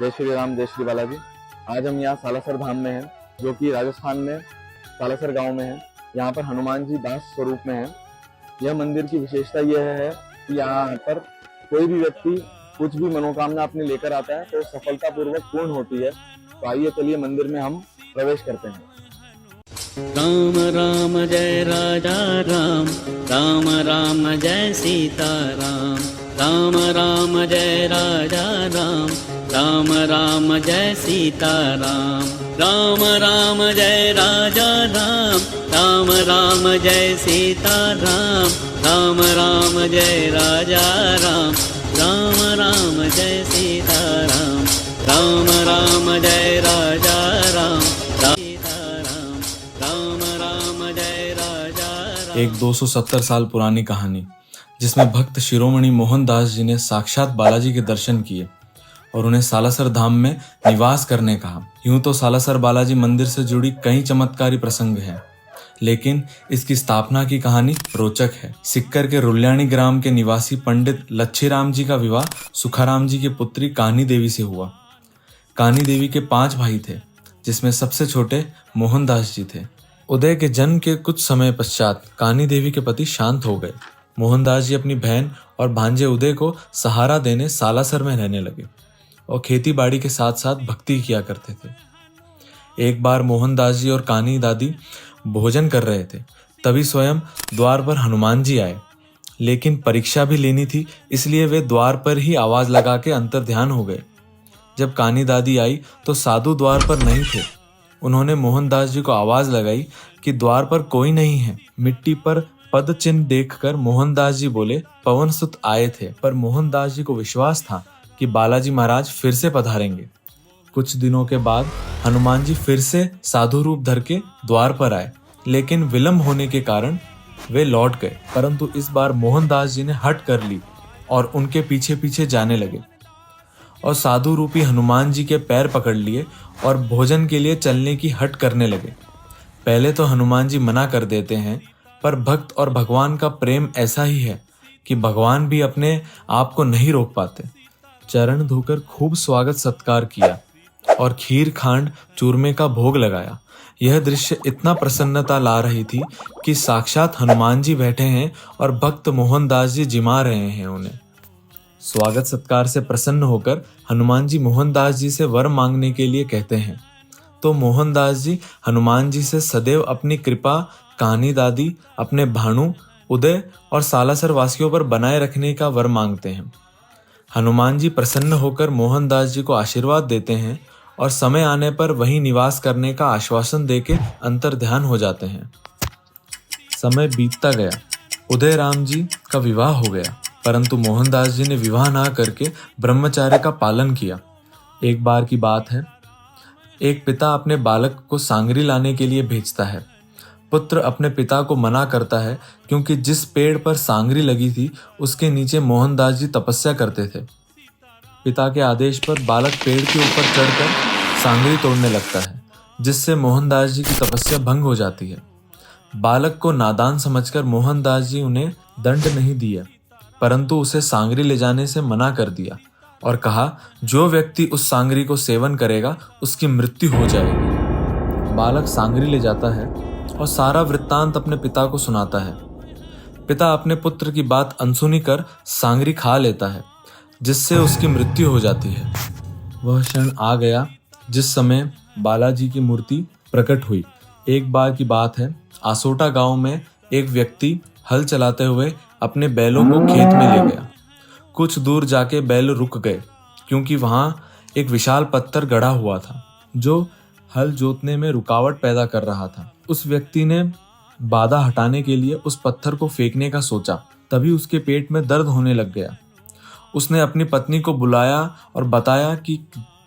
जय श्री राम, जय श्री बालाजी। आज हम यहाँ सालासर धाम में हैं, जो कि राजस्थान में सालासर गांव में है। यहाँ पर हनुमान जी दास स्वरूप में है। यह मंदिर की विशेषता यह है कि यहाँ पर कोई भी व्यक्ति कुछ भी मनोकामना अपनी लेकर आता है तो सफलतापूर्वक पूर्ण होती है। तो आइए चलिए मंदिर में हम प्रवेश करते हैं। राम राम जय राजा राम, राम राम जय सीता राम, राम राम जय राजा राम, राम राम जय सीता राम, राम राम जय राजा राम, राम राम जय सीता राम, राम राम जय राजा राम, राम राम जय सीता राम, राम राम जय राजा राम, एक 270 साल पुरानी कहानी जिसमें भक्त शिरोमणि मोहनदास जी ने साक्षात बालाजी के दर्शन किए और उन्हें सालासर धाम में निवास करने कहा। यूं तो सालासर बालाजी मंदिर से जुड़ी कई चमत्कारी प्रसंग हैं, लेकिन इसकी स्थापना की कहानी रोचक है। सिक्कर के रुल्याणी ग्राम के निवासी पंडित लच्छीराम जी का विवाह सुखाराम जी की पुत्री कान्ही देवी से हुआ। कान्ही देवी के 5 भाई थे, जिसमें सबसे छोटे मोहनदास जी थे। उदय के जन्म के कुछ समय पश्चात कान्ही देवी के पति शांत हो गए। मोहनदास जी अपनी बहन और भांजे उदय को सहारा देने सालासर में रहने लगे और खेती बाड़ी के साथ साथ भक्ति किया करते थे। एक बार मोहनदास जी और कान्ही दादी भोजन कर रहे थे, तभी स्वयं द्वार पर हनुमान जी आए। लेकिन परीक्षा भी लेनी थी, इसलिए वे द्वार पर ही आवाज लगा के अंतर्ध्यान हो गए। जब कान्ही दादी आई तो साधु द्वार पर नहीं थे। उन्होंने मोहनदास जी को आवाज लगाई कि द्वार पर कोई नहीं है। मिट्टी पर पद चिन्ह देखकर मोहनदास जी बोले, पवन सुत आए थे। पर मोहनदास जी को विश्वास था कि बालाजी महाराज फिर से पधारेंगे। कुछ दिनों के बाद हनुमान जी फिर से साधु रूप धर के द्वार पर आए, लेकिन विलंब होने के कारण वे लौट गए। परंतु इस बार मोहनदास जी ने हट कर ली और उनके पीछे पीछे जाने लगे और साधु रूपी हनुमान जी के पैर पकड़ लिए और भोजन के लिए चलने की हट करने लगे। पहले तो हनुमान जी मना कर देते हैं, पर भक्त और भगवान का प्रेम ऐसा ही है कि भगवान भी अपने आप को नहीं रोक पाते। चरण धोकर खूब स्वागत सत्कार किया और खीर खांड चूरमे का भोग लगाया। यह दृश्य इतना प्रसन्नता ला रही थी कि साक्षात हनुमान जी बैठे हैं और भक्त मोहनदास जी जिमा रहे हैं उन्हें। स्वागत सत्कार से प्रसन्न होकर हनुमान जी मोहनदास जी से वर मांगने के लिए कहते हैं। तो मोहनदास जी हनुमान जी से सदैव अपनी कृपा कान्ही दादी, अपने भाणु उदय और सालासर वासियों पर बनाए रखने का वर मांगते हैं। हनुमान जी प्रसन्न होकर मोहनदास जी को आशीर्वाद देते हैं और समय आने पर वहीं निवास करने का आश्वासन देके अंतर्ध्यान हो जाते हैं। समय बीतता गया। उदय राम जी का विवाह हो गया, परंतु मोहनदास जी ने विवाह ना करके ब्रह्मचर्य का पालन किया। एक बार की बात है, एक पिता अपने बालक को सांगरी लाने के लिए भेजता है। पुत्र अपने पिता को मना करता है, क्योंकि जिस पेड़ पर सांगरी लगी थी उसके नीचे मोहनदास जी तपस्या करते थे। पिता के आदेश पर बालक पेड़ के ऊपर चढ़कर सांगरी तोड़ने लगता है, जिससे मोहनदास जी की तपस्या भंग हो जाती है। बालक को नादान समझकर मोहनदास जी उन्हें दंड नहीं दिया, परंतु उसे सांगरी ले जाने से मना कर दिया और कहा, जो व्यक्ति उस सांगरी को सेवन करेगा उसकी मृत्यु हो जाएगी। बालक सांगरी ले जाता है और सारा वृत्तांत अपने पिता को सुनाता है। पिता अपने पुत्र की बात अनसुनी कर सांगरी खा लेता है, जिससे उसकी मृत्यु हो जाती है। वह क्षण आ गया जिस समय बालाजी की मूर्ति प्रकट हुई। एक बार की बात है, आसोटा गांव में एक व्यक्ति हल चलाते हुए अपने बैलों को खेत में ले गया। कुछ दूर जाके बैल रुक गए, क्योंकि वहां एक विशाल पत्थर गड़ा हुआ था जो हल जोतने में रुकावट पैदा कर रहा था। उस व्यक्ति ने बाधा हटाने के लिए उस पत्थर को फेंकने का सोचा, तभी उसके पेट में दर्द होने लग गया। उसने अपनी पत्नी को बुलाया और बताया कि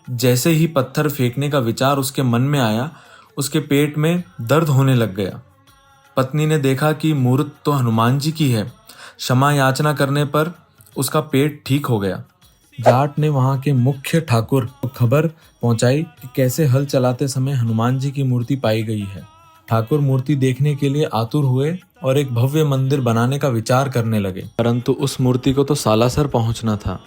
जैसे ही पत्थर फेंकने का विचार उसके मन में आया, उसके पेट में दर्द होने लग गया। पत्नी ने देखा कि मूर्त तो हनुमान जी की है। क्षमा याचना करने पर उसका पेट ठीक हो गया। जाट ने वहां के मुख्य ठाकुर को खबर पहुंचाई कि कैसे हल चलाते समय हनुमान जी की मूर्ति पाई गई है। ठाकुर मूर्ति देखने के लिए आतुर हुए और एक भव्य मंदिर बनाने का विचार करने लगे, परंतु उस मूर्ति को तो सालासर पहुंचना था।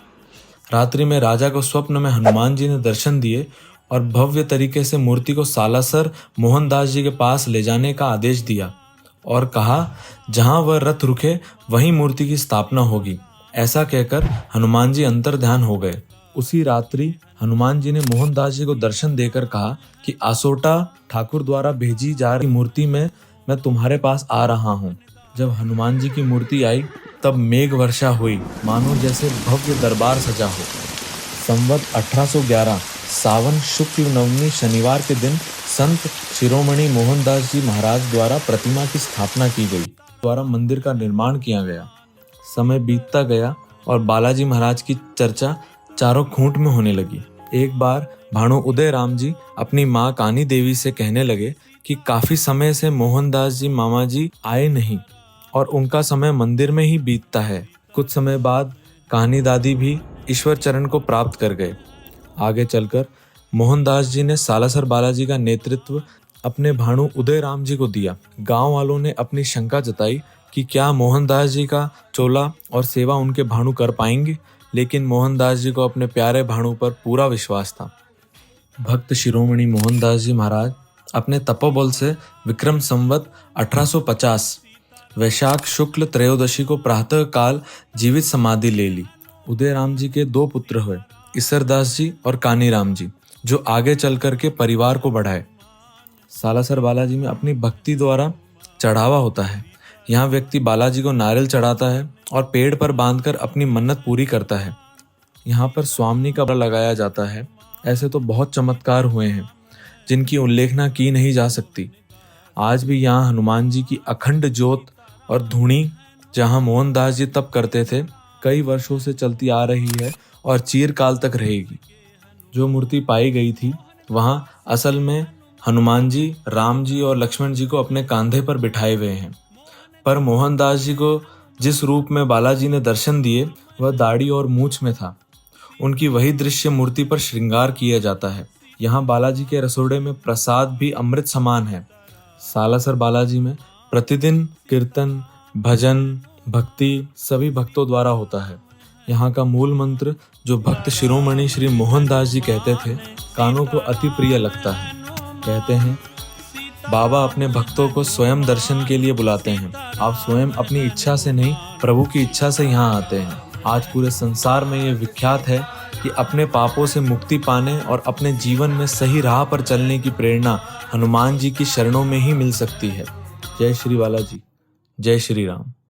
रात्रि में राजा को स्वप्न में हनुमान जी ने दर्शन दिए और भव्य तरीके से मूर्ति को सालासर मोहनदास जी के पास ले जाने का आदेश दिया और कहा जहां वह रथ रुके वहीं मूर्ति की स्थापना होगी। ऐसा कहकर हनुमान जी अंतर ध्यान हो गए। उसी रात्रि हनुमान जी ने मोहनदास जी को दर्शन देकर कहा कि आसोटा ठाकुर द्वारा भेजी जा रही मूर्ति में मैं तुम्हारे पास आ रहा हूँ। जब हनुमान जी की मूर्ति आई तब मेघ वर्षा हुई, मानो जैसे भव्य दरबार सजा हो। संवत 1811 सावन शुक्ल नवमी शनिवार के दिन संत शिरोमणि मोहनदास जी महाराज द्वारा प्रतिमा की स्थापना की गई, द्वारा मंदिर का निर्माण किया गया। समय बीतता गया और बालाजी महाराज की चर्चा चारों खूंट में होने लगी। एक बार भाणु उदय राम जी अपनी माँ कानी देवी से कहने लगे कि काफी समय से मोहनदास जी मामा जी आए नहीं और उनका समय मंदिर में ही बीतता है। कुछ समय बाद कान्ही दादी भी ईश्वर चरण को प्राप्त कर गए। आगे चलकर मोहनदास जी ने सालासर बालाजी का नेतृत्व अपने भाणु उदय राम जी को दिया। गांव वालों ने अपनी शंका जताई कि क्या मोहनदास जी का चोला और सेवा उनके भाणु कर पाएंगे, लेकिन मोहनदास जी को अपने प्यारे भाणु पर पूरा विश्वास था। भक्त शिरोमणि मोहनदास जी महाराज अपने तपोबल से विक्रम संवत 1850 वैशाख शुक्ल त्रयोदशी को प्रातः काल जीवित समाधि ले ली। उदय राम जी के 2 पुत्र हुए, ईसरदास जी और कानी राम जी, जो आगे चल कर के परिवार को बढ़ाए। सालासर बालाजी में अपनी भक्ति द्वारा चढ़ावा होता है। यहाँ व्यक्ति बालाजी को नारियल चढ़ाता है और पेड़ पर बांधकर अपनी मन्नत पूरी करता है। यहाँ पर स्वामी का लगाया जाता है। ऐसे तो बहुत चमत्कार हुए हैं जिनकी उल्लेखना की नहीं जा सकती। आज भी यहाँ हनुमान जी की अखंड ज्योत और धूणी, जहाँ मोहनदास जी तप करते थे, कई वर्षों से चलती आ रही है और चिरकाल तक रहेगी। जो मूर्ति पाई गई थी वहाँ असल में हनुमान जी, राम जी और लक्ष्मण जी को अपने कंधे पर बिठाए हुए हैं, पर मोहनदास जी को जिस रूप में बालाजी ने दर्शन दिए वह दाढ़ी और मूछ में था। उनकी वही दृश्य मूर्ति पर श्रृंगार किया जाता है। यहाँ बालाजी के रसोड़े में प्रसाद भी अमृत समान है। सालासर बालाजी में प्रतिदिन कीर्तन, भजन, भक्ति सभी भक्तों द्वारा होता है। यहाँ का मूल मंत्र जो भक्त शिरोमणि श्री मोहनदास जी कहते थे, कानों को अति प्रिय लगता है। कहते हैं, बाबा अपने भक्तों को स्वयं दर्शन के लिए बुलाते हैं। आप स्वयं अपनी इच्छा से नहीं, प्रभु की इच्छा से यहाँ आते हैं। आज पूरे संसार में ये विख्यात है कि अपने पापों से मुक्ति पाने और अपने जीवन में सही राह पर चलने की प्रेरणा हनुमान जी की शरणों में ही मिल सकती है। जय श्री बालाजी, जय श्री राम।